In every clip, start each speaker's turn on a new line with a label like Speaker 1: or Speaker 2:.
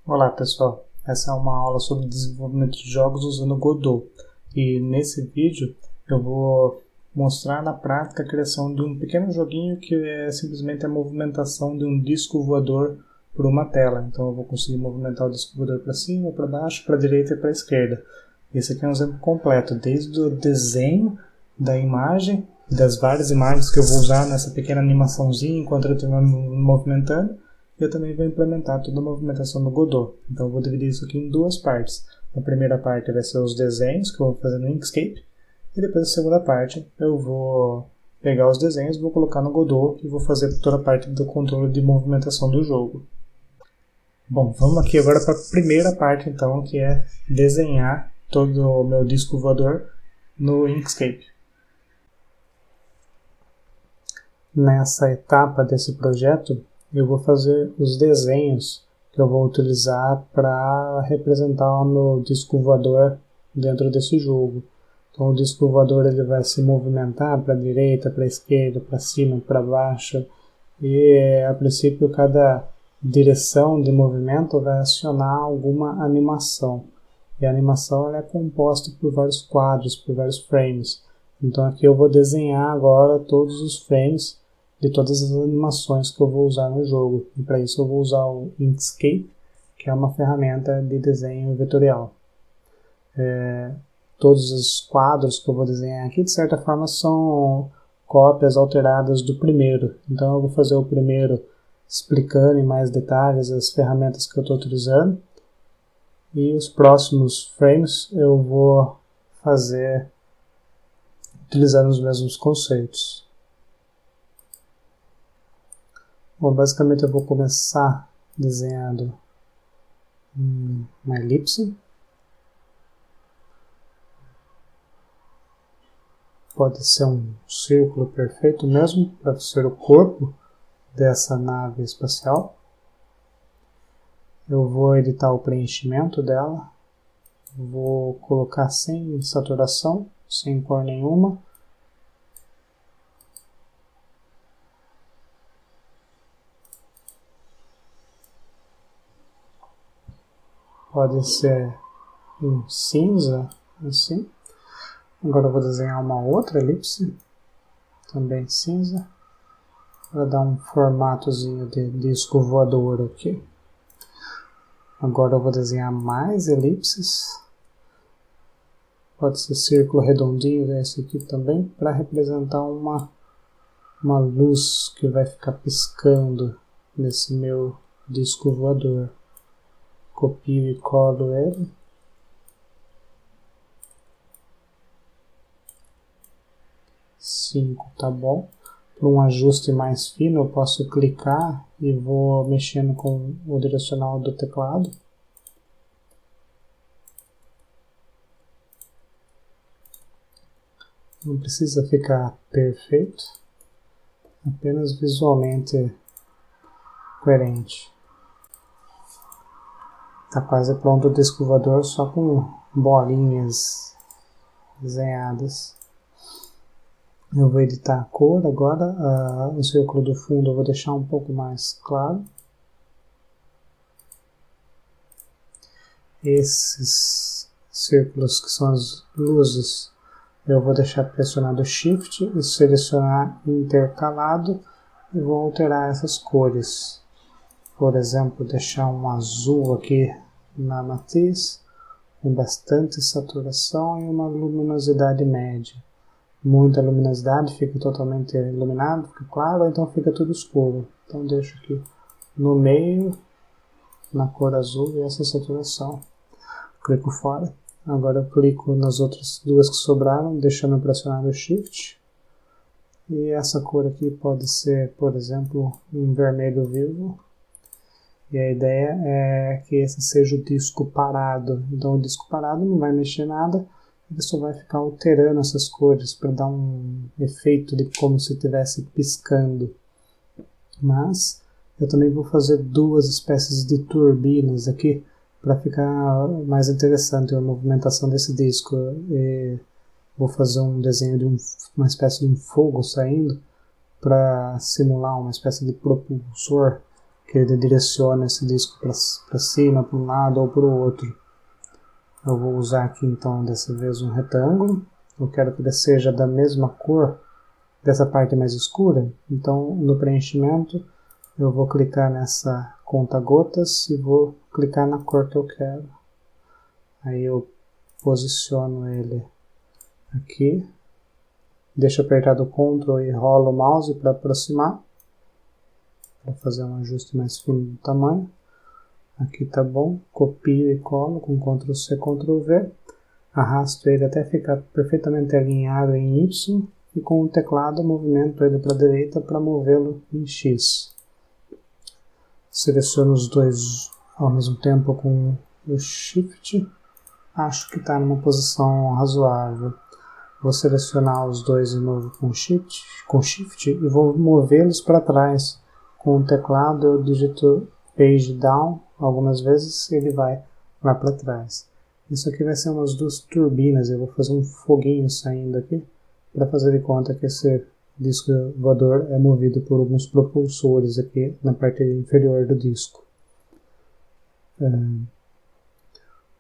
Speaker 1: Olá pessoal, essa é uma aula sobre desenvolvimento de jogos usando Godot e nesse vídeo eu vou mostrar na prática a criação de um pequeno joguinho que é simplesmente a movimentação de um disco voador por uma tela. Então eu vou conseguir movimentar o disco voador para cima, para baixo, para a direita e para a esquerda. Esse aqui é um exemplo completo, desde o desenho da imagem, das várias imagens que eu vou usar nessa pequena animaçãozinha enquanto eu estiver movimentando. Eu também vou implementar toda a movimentação no Godot. Então eu vou dividir isso aqui em duas partes. A primeira parte vai ser os desenhos que eu vou fazer no Inkscape. E depois a segunda parte eu vou pegar os desenhos, vou colocar no Godot e vou fazer toda a parte do controle de movimentação do jogo. Bom, vamos aqui agora para a primeira parte então, que é desenhar todo o meu disco voador no Inkscape. Nessa etapa desse projeto, eu vou fazer os desenhos que eu vou utilizar para representar o meu disco voador dentro desse jogo. Então o disco voador ele vai se movimentar para a direita, para a esquerda, para cima, para baixo. E a princípio cada direção de movimento vai acionar alguma animação. E a animação ela é composta por vários quadros, por vários frames. Então aqui eu vou desenhar agora todos os frames de todas as animações que eu vou usar no jogo. E para isso eu vou usar o Inkscape, que é uma ferramenta de desenho vetorial. Todos os quadros que eu vou desenhar aqui, de certa forma, são cópias alteradas do primeiro. Então eu vou fazer o primeiro explicando em mais detalhes as ferramentas que eu estou utilizando. E os próximos frames eu vou fazer utilizando os mesmos conceitos. Bom, basicamente eu vou começar desenhando uma elipse. Pode ser um círculo perfeito mesmo, para ser o corpo dessa nave espacial. Eu vou editar o preenchimento dela. Vou colocar sem saturação, sem cor nenhuma. Pode ser um cinza, assim. Agora eu vou desenhar uma outra elipse, também cinza, para dar um formatozinho de disco voador aqui. Agora eu vou desenhar mais elipses. Pode ser círculo redondinho desse aqui também, para representar uma luz que vai ficar piscando nesse meu disco voador. Copio e colo ele. Cinco tá bom. Para um ajuste mais fino eu posso clicar e vou mexendo com o direcional do teclado. Não precisa ficar perfeito, apenas visualmente coerente. Está quase pronto o disco voador só com bolinhas desenhadas. Eu vou editar a cor agora. O círculo do fundo eu vou deixar um pouco mais claro. Esses círculos que são as luzes eu vou deixar pressionado Shift e selecionar intercalado e vou alterar essas cores. Por exemplo, deixar um azul aqui na matriz, com bastante saturação e uma luminosidade média. Muita luminosidade, fica totalmente iluminado, fica claro, ou então fica tudo escuro. Então deixo aqui no meio, na cor azul, e essa saturação. Clico fora. Agora eu clico nas outras duas que sobraram, deixando pressionado o Shift. E essa cor aqui pode ser, por exemplo, um vermelho vivo. E a ideia é que esse seja o disco parado. Então o disco parado não vai mexer nada, ele só vai ficar alterando essas cores para dar um efeito de como se estivesse piscando. Mas eu também vou fazer duas espécies de turbinas aqui para ficar mais interessante a movimentação desse disco. E vou fazer um desenho de uma espécie de um fogo saindo para simular uma espécie de propulsor que ele direciona esse disco para cima, para um lado ou para o outro. Eu vou usar aqui então dessa vez um retângulo. Eu quero que ele seja da mesma cor dessa parte mais escura. Então no preenchimento eu vou clicar nessa conta-gotas e vou clicar na cor que eu quero. Aí eu posiciono ele aqui. Deixo apertado o Ctrl e rolo o mouse para aproximar. Para fazer um ajuste mais fino do tamanho. Aqui tá bom. Copio e colo com Ctrl C, Ctrl V. Arrasto ele até ficar perfeitamente alinhado em Y. E com o teclado movimento ele para a direita para movê-lo em X. Seleciono os dois ao mesmo tempo com o Shift. Acho que está numa posição razoável. Vou selecionar os dois de novo com Shift e vou movê-los para trás. Com o teclado eu digito Page Down, algumas vezes ele vai lá para trás. Isso aqui vai ser umas duas turbinas, eu vou fazer um foguinho saindo aqui, para fazer de conta que esse disco voador é movido por alguns propulsores aqui na parte inferior do disco.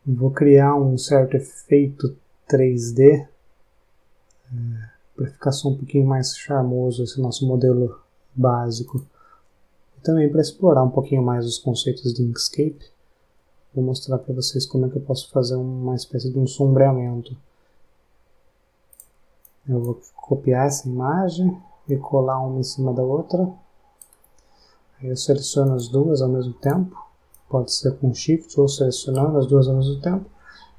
Speaker 1: Vou criar um certo efeito 3D, para ficar só um pouquinho mais charmoso esse nosso modelo básico. E também para explorar um pouquinho mais os conceitos de Inkscape, vou mostrar para vocês como é que eu posso fazer uma espécie de um sombreamento. Eu vou copiar essa imagem e colar uma em cima da outra. Aí eu seleciono as duas ao mesmo tempo, pode ser com Shift ou selecionando as duas ao mesmo tempo.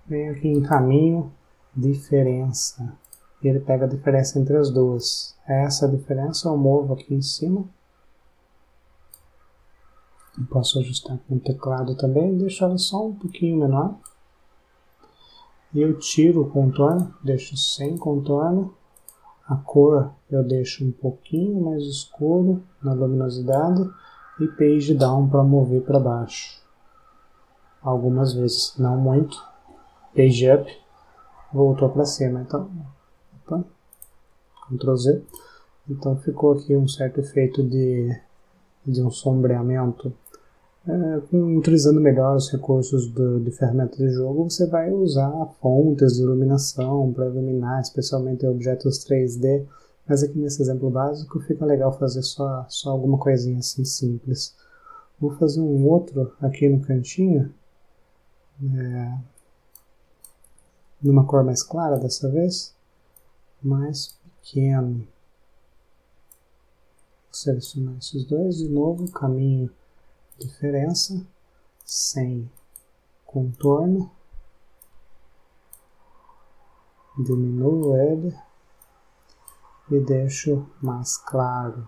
Speaker 1: Venho aqui em caminho, diferença. E ele pega a diferença entre as duas. Essa diferença eu movo aqui em cima. Eu posso ajustar com o teclado também, deixar ela só um pouquinho menor. E eu tiro o contorno, deixo sem contorno. A cor eu deixo um pouquinho mais escuro na luminosidade. E Page Down para mover para baixo. Algumas vezes, não muito. Page Up, voltou para cima. Então, opa, Ctrl Z. Então ficou aqui um certo efeito de um sombreamento. Utilizando melhor os recursos de ferramenta de jogo, você vai usar fontes de iluminação para iluminar, especialmente objetos 3D, mas aqui nesse exemplo básico fica legal fazer só alguma coisinha assim simples. Vou fazer um outro aqui no cantinho, numa cor mais clara dessa vez, mais pequeno. Vou selecionar esses dois de novo, caminho, diferença, sem contorno, diminuo ele e deixo mais claro.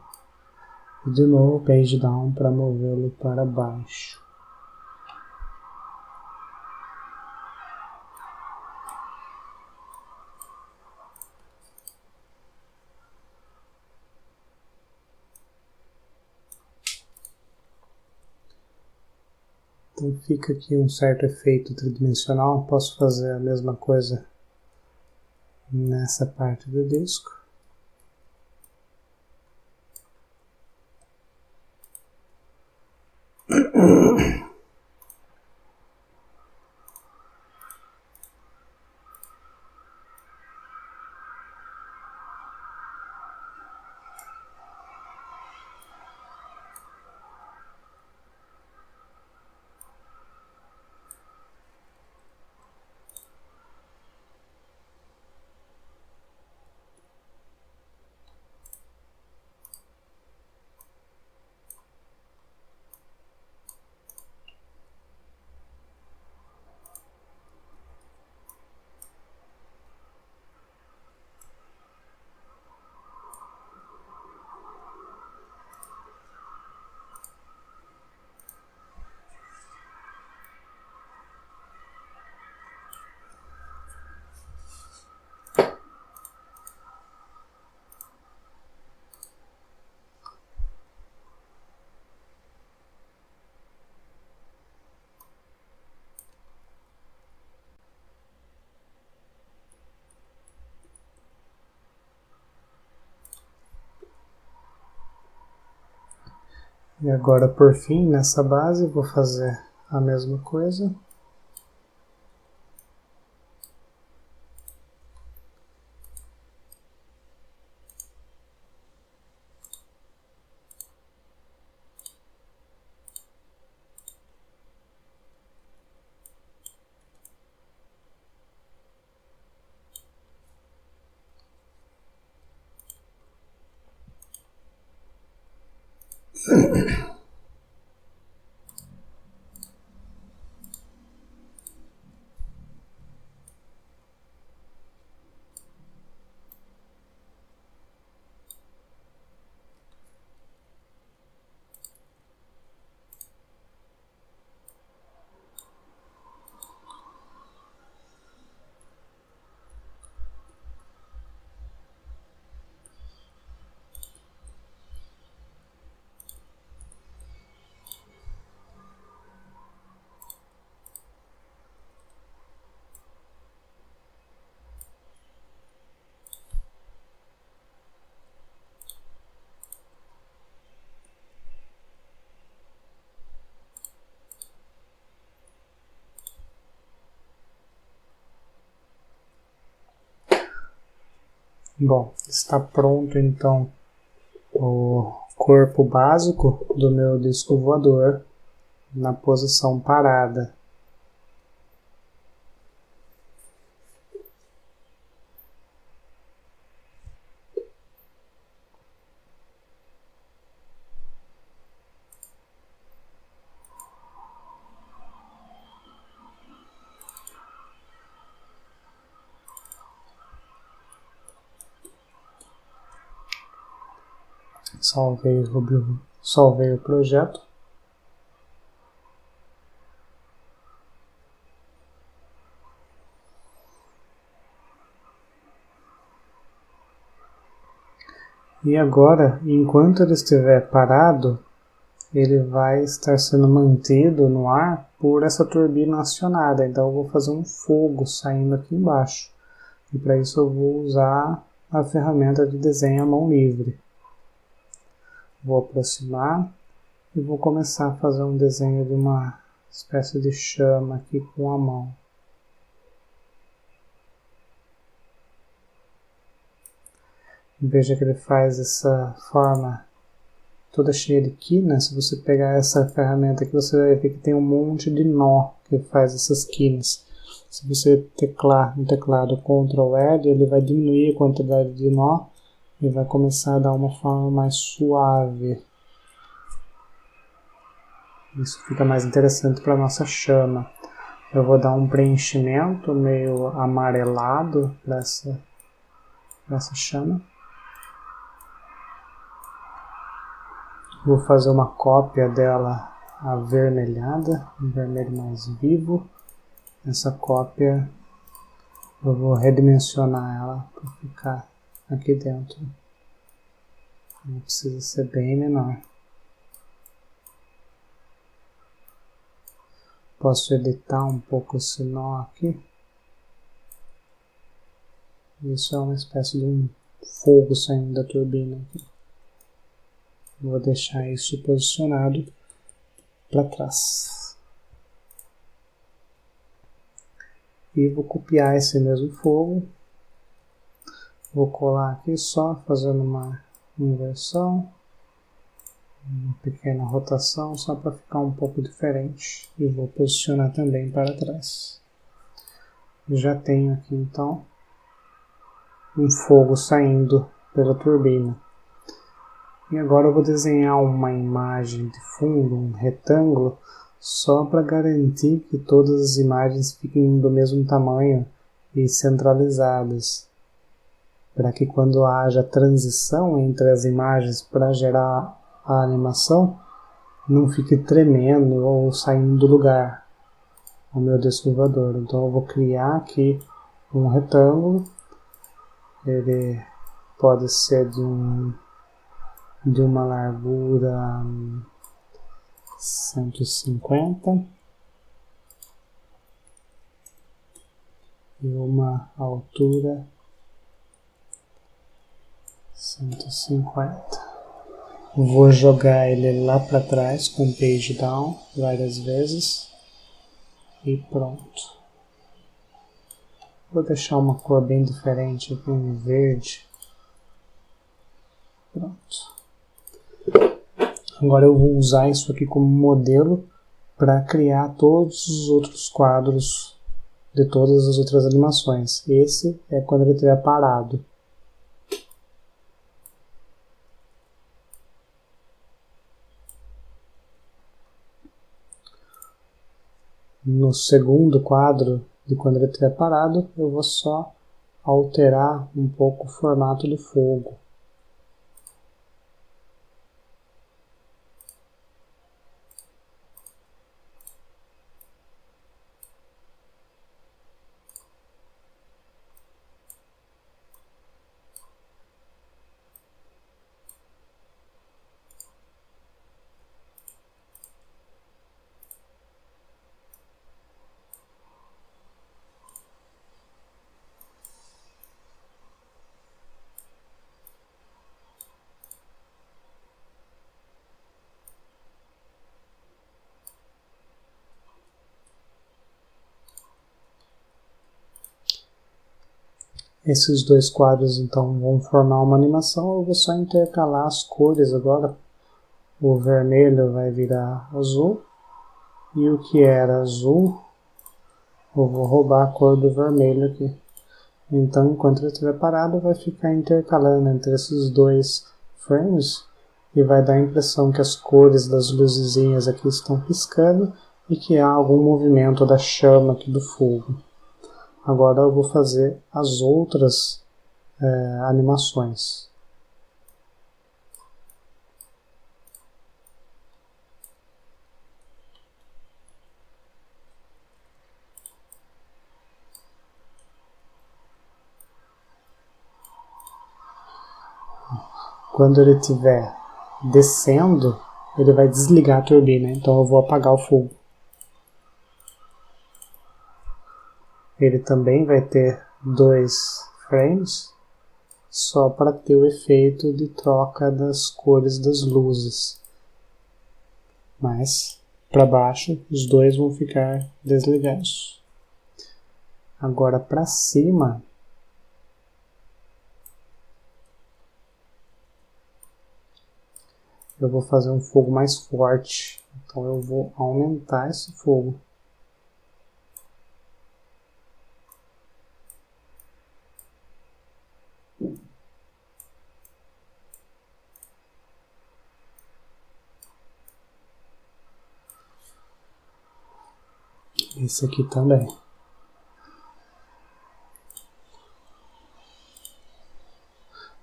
Speaker 1: E de novo Page Down para movê-lo para baixo. Então fica aqui um certo efeito tridimensional. Posso fazer a mesma coisa nessa parte do disco. E agora, por fim, nessa base, vou fazer a mesma coisa. Bom, está pronto então o corpo básico do meu disco voador na posição parada. Salvei o projeto. E agora, enquanto ele estiver parado, ele vai estar sendo mantido no ar por essa turbina acionada. Então eu vou fazer um fogo saindo aqui embaixo. E para isso eu vou usar a ferramenta de desenho à mão livre. Vou aproximar e vou começar a fazer um desenho de uma espécie de chama aqui com a mão. Veja que ele faz essa forma toda cheia de quinas. Se você pegar essa ferramenta aqui, você vai ver que tem um monte de nó que faz essas quinas. Se você teclar no teclado Ctrl L, ele vai diminuir a quantidade de nó e vai começar a dar uma forma mais suave. Isso fica mais interessante para a nossa chama. Eu vou dar um preenchimento meio amarelado para essa chama. Vou fazer uma cópia dela avermelhada, um vermelho mais vivo. Essa cópia eu vou redimensionar ela para ficar aqui dentro. Ela precisa ser bem menor. Posso editar um pouco esse nó aqui. Isso é uma espécie de um fogo saindo da turbina aqui. Vou deixar isso posicionado para trás. E vou copiar esse mesmo fogo. Vou colar aqui só, fazendo uma inversão. Uma pequena rotação, só para ficar um pouco diferente. E vou posicionar também para trás. Já tenho aqui então um fogo saindo pela turbina. E agora eu vou desenhar uma imagem de fundo, um retângulo, só para garantir que todas as imagens fiquem do mesmo tamanho e centralizadas, para que quando haja transição entre as imagens para gerar a animação, não fique tremendo ou saindo do lugar o meu disco voador. Então eu vou criar aqui um retângulo, ele pode ser de uma largura 150 e uma altura 150. Vou jogar ele lá para trás com page down várias vezes e pronto. Vou deixar uma cor bem diferente aqui, um verde. Pronto. Agora eu vou usar isso aqui como modelo para criar todos os outros quadros de todas as outras animações. Esse é quando ele estiver parado. No segundo quadro, de quando ele estiver parado, eu vou só alterar um pouco o formato do fogo. Esses dois quadros então vão formar uma animação. Eu vou só intercalar as cores agora. O vermelho vai virar azul e o que era azul eu vou roubar a cor do vermelho aqui. Então enquanto ele estiver parado vai ficar intercalando entre esses dois frames e vai dar a impressão que as cores das luzezinhas aqui estão piscando e que há algum movimento da chama aqui do fogo. Agora eu vou fazer as outras animações. Quando ele estiver descendo, ele vai desligar a turbina, então eu vou apagar o fogo. Ele também vai ter 2 frames, só para ter o efeito de troca das cores das luzes. Mas, para baixo, os dois vão ficar desligados. Agora, para cima, eu vou fazer um fogo mais forte. Então, eu vou aumentar esse fogo. Esse aqui também.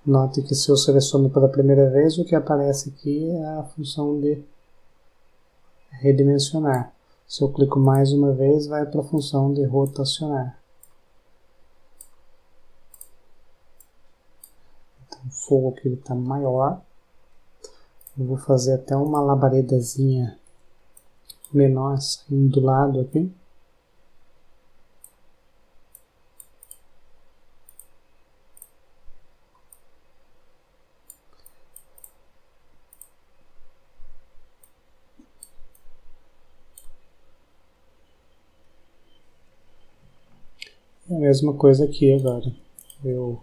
Speaker 1: Note que se eu seleciono pela primeira vez, o que aparece aqui é a função de redimensionar. Se eu clico mais uma vez, vai para a função de rotacionar. Então, o fogo aqui está maior. Eu vou fazer até uma labaredazinha menor saindo do lado aqui. É a mesma coisa aqui agora. Eu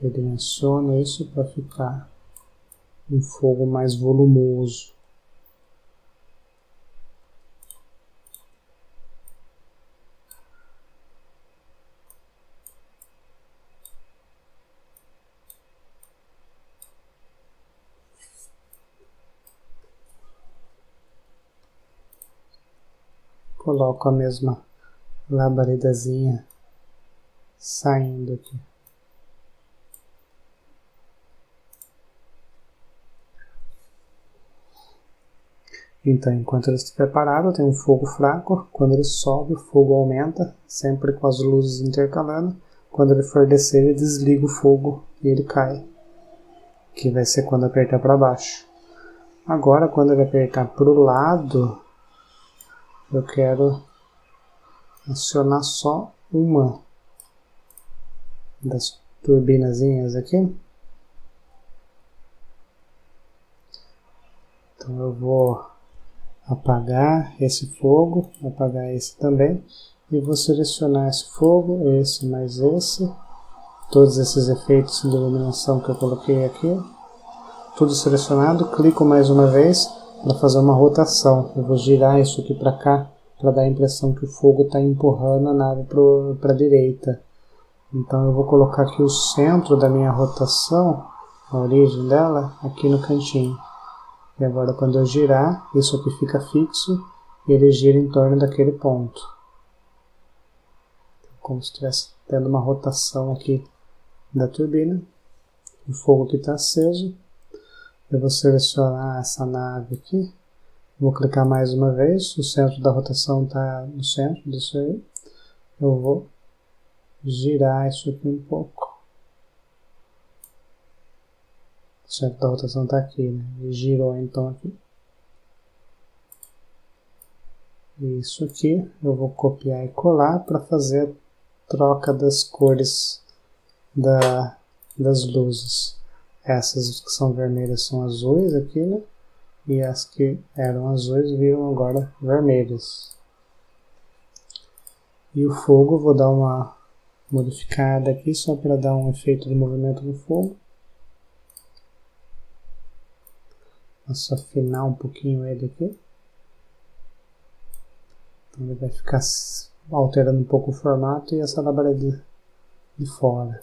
Speaker 1: redimensiono isso para ficar um fogo mais volumoso. Coloco a mesma labaredazinha saindo aqui. Então, enquanto ele estiver parado, tem um fogo fraco. Quando ele sobe, o fogo aumenta, sempre com as luzes intercalando. Quando ele for descer, ele desliga o fogo e ele cai, que vai ser quando apertar para baixo. Agora, quando ele apertar para o lado, eu quero acionar só uma das turbinazinhas aqui. Então eu vou apagar esse fogo, apagar esse também, e vou selecionar esse fogo, esse mais esse, todos esses efeitos de iluminação que eu coloquei aqui, tudo selecionado. Clico mais uma vez para fazer uma rotação. Eu vou girar isso aqui para cá, para dar a impressão que o fogo está empurrando a nave para a direita. Então eu vou colocar aqui o centro da minha rotação, a origem dela, aqui no cantinho. E agora quando eu girar, isso aqui fica fixo e ele gira em torno daquele ponto. Como se estivesse tendo uma rotação aqui da turbina. O fogo que está aceso. Eu vou selecionar essa nave aqui. Vou clicar mais uma vez. O centro da rotação está no centro disso aí. Eu vou girar isso aqui um pouco. O centro da rotação está aqui, né? Ele girou então aqui. Isso aqui eu vou copiar e colar para fazer a troca das cores das luzes. Essas que são vermelhas são azuis aqui, né? E as que eram azuis viram agora vermelhas. E o fogo, vou dar uma modificada aqui só para dar um efeito de movimento no fogo. Vou só afinar um pouquinho ele aqui. Então ele vai ficar alterando um pouco o formato e essa labareda de fora.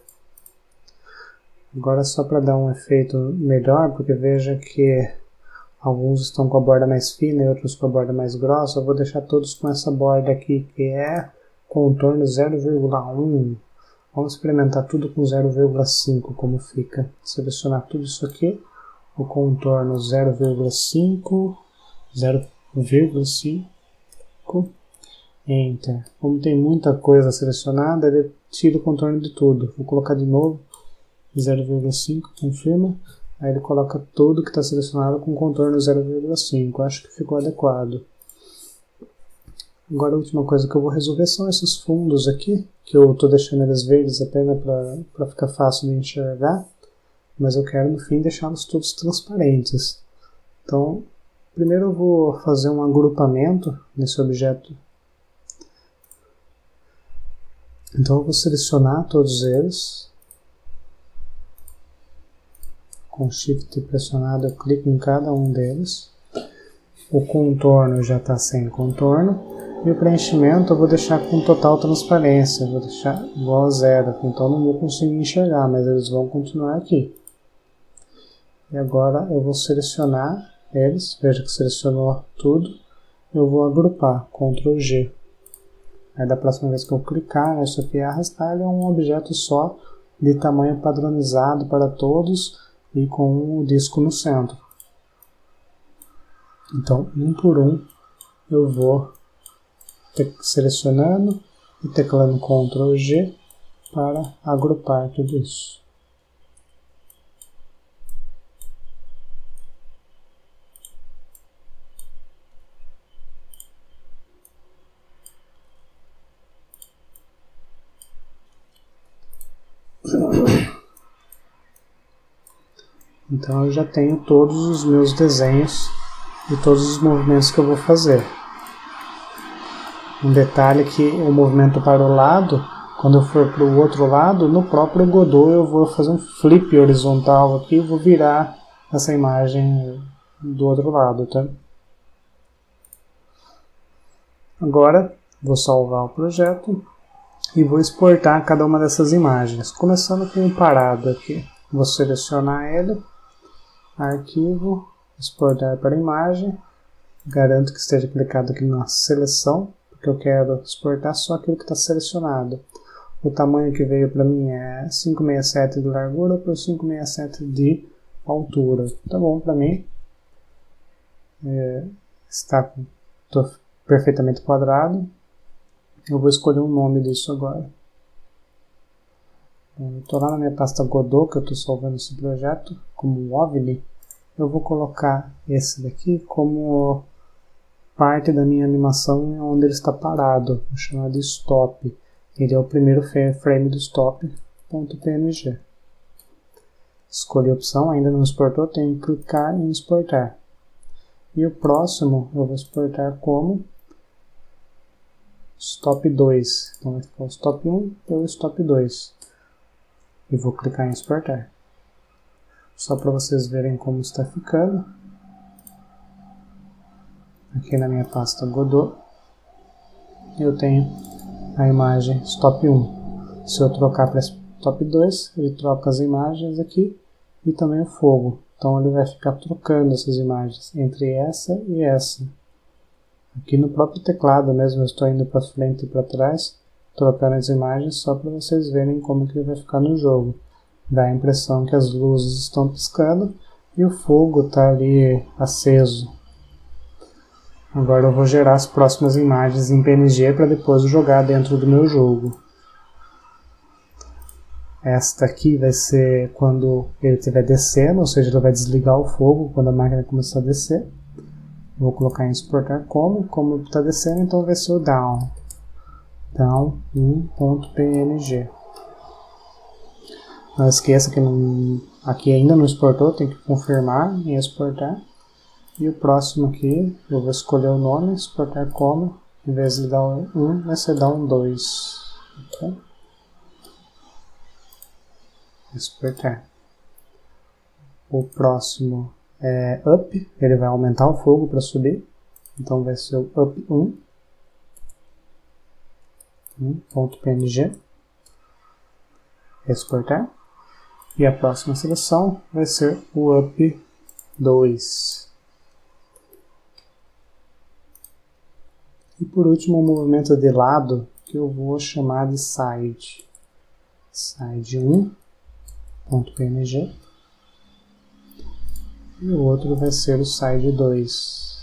Speaker 1: Agora só para dar um efeito melhor, porque veja que alguns estão com a borda mais fina e outros com a borda mais grossa, eu vou deixar todos com essa borda aqui, que é contorno 0,1. Vamos experimentar tudo com 0,5 como fica. Selecionar tudo isso aqui, o contorno 0,5, 0,5, Enter. Como tem muita coisa selecionada, ele tira o contorno de tudo. Vou colocar de novo 0,5, confirma. Aí ele coloca tudo que está selecionado com contorno 0,5. Acho que ficou adequado. Agora a última coisa que eu vou resolver são esses fundos aqui, que eu estou deixando eles verdes apenas para ficar fácil de enxergar, mas eu quero no fim deixá-los todos transparentes. Então, primeiro eu vou fazer um agrupamento nesse objeto. Então eu vou selecionar todos eles. Com Shift pressionado eu clico em cada um deles. O contorno já está sem contorno. E o preenchimento eu vou deixar com total transparência. Vou deixar igual a 0. Então não vou conseguir enxergar, mas eles vão continuar aqui. E agora eu vou selecionar eles. Veja que selecionou tudo. Eu vou agrupar. Ctrl G. Aí da próxima vez que eu clicar nisso aqui e arrastar, ele é um objeto só de tamanho padronizado para todos e com o disco no centro. Então, um por um, eu vou selecionando e teclando Ctrl G para agrupar tudo isso. Então eu já tenho todos os meus desenhos e todos os movimentos que eu vou fazer. Um detalhe que o movimento para o lado, quando eu for para o outro lado, no próprio Godot eu vou fazer um flip horizontal aqui e vou virar essa imagem do outro lado, tá? Agora vou salvar o projeto e vou exportar cada uma dessas imagens, começando com um parado aqui. Vou selecionar ele. Arquivo, exportar para imagem, garanto que esteja clicado aqui na seleção, porque eu quero exportar só aquilo que está selecionado. O tamanho que veio para mim é 567 de largura por 567 de altura. Tá bom para mim. Está perfeitamente quadrado. Eu vou escolher um nome disso agora. Estou lá na minha pasta Godot, que eu estou salvando esse projeto, como OVNI. Eu vou colocar esse daqui como parte da minha animação onde ele está parado. Vou chamar de Stop. Ele é o primeiro frame do Stop.png. Escolhi a opção, ainda não exportou, tenho que clicar em exportar. E o próximo eu vou exportar como stop 2. Então vai ficar o stop 1 pelo stop 2. E vou clicar em exportar. Só para vocês verem como está ficando. Aqui na minha pasta Godot, eu tenho a imagem stop 1. Se eu trocar para stop 2, ele troca as imagens aqui e também o fogo. Então ele vai ficar trocando essas imagens entre essa e essa. Aqui no próprio teclado mesmo eu estou indo para frente e para trás, trocando as imagens só para vocês verem como que ele vai ficar no jogo. Dá a impressão que as luzes estão piscando e o fogo está ali aceso. Agora eu vou gerar as próximas imagens em PNG para depois jogar dentro do meu jogo. Esta aqui vai ser quando ele estiver descendo, ou seja, ele vai desligar o fogo quando a máquina começar a descer. Vou colocar em exportar como está descendo, então vai ser o down. Down1.png. Não esqueça que aqui ainda não exportou, tem que confirmar em exportar. E o próximo aqui, eu vou escolher o nome, exportar como, em vez de down1, vai ser down2. Okay? Exportar. O próximo é up, ele vai aumentar o fogo para subir, então vai ser o up1.png. Exportar. E a próxima seleção vai ser o up2. E por último o movimento de lado, que eu vou chamar de side. Side1.png. E o outro vai ser o side2.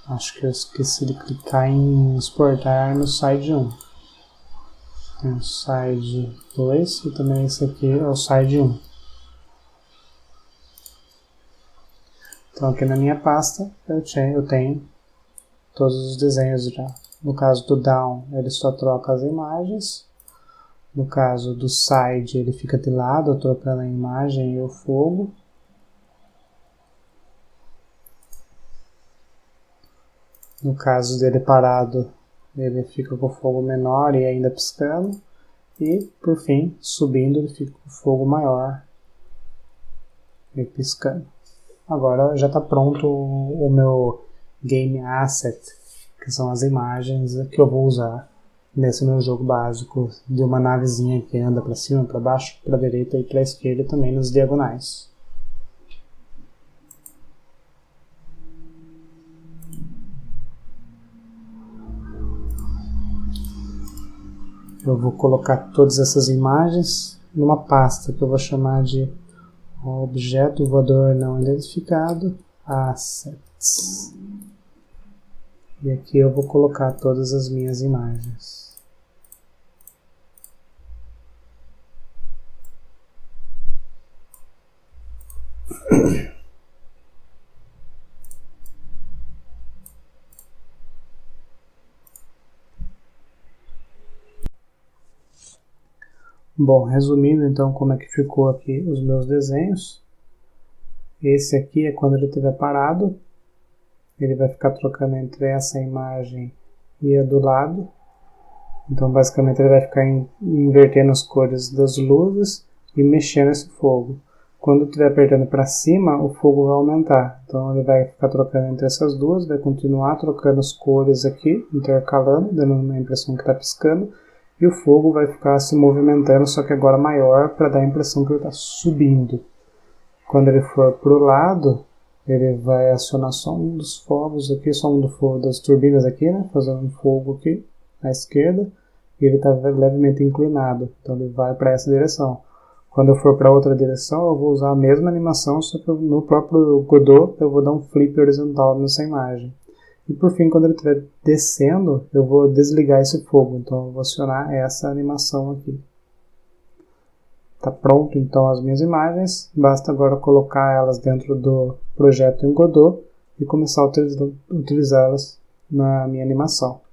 Speaker 1: Acho que eu esqueci de clicar em exportar no side 1. Tem o side 2 e também esse aqui é o side 1. Então aqui na minha pasta eu tenho todos os desenhos já. No caso do down, ele só troca as imagens. No caso do side, ele fica de lado, trocando a imagem e o fogo. No caso dele parado, ele fica com o fogo menor e ainda piscando. E, por fim, subindo, ele fica com o fogo maior e piscando. Agora já está pronto o meu Game Asset, que são as imagens que eu vou usar nesse meu jogo básico de uma navezinha que anda para cima, para baixo, para a direita e para a esquerda e também nas diagonais. Eu vou colocar todas essas imagens numa pasta que eu vou chamar de objeto voador não identificado, assets. E aqui eu vou colocar todas as minhas imagens. Bom, resumindo então como é que ficou aqui os meus desenhos. Esse aqui é quando ele estiver parado. Ele vai ficar trocando entre essa imagem e a do lado. Então basicamente ele vai ficar invertendo as cores das luzes e mexendo esse fogo. Quando estiver apertando para cima, o fogo vai aumentar. Então ele vai ficar trocando entre essas duas, vai continuar trocando as cores aqui, intercalando, dando a impressão que está piscando. E o fogo vai ficar se movimentando, só que agora maior, para dar a impressão que ele está subindo. Quando ele for para o lado, ele vai acionar só um dos fogos aqui, só um das turbinas aqui, né? Fazendo um fogo aqui à esquerda. E ele está levemente inclinado, então ele vai para essa direção. Quando eu for para outra direção, eu vou usar a mesma animação, só que no próprio Godot eu vou dar um flip horizontal nessa imagem. E por fim, quando ele estiver descendo, eu vou desligar esse fogo. Então eu vou acionar essa animação aqui. Está pronto então as minhas imagens. Basta agora colocar elas dentro do projeto em Godot e começar a utilizá-las na minha animação.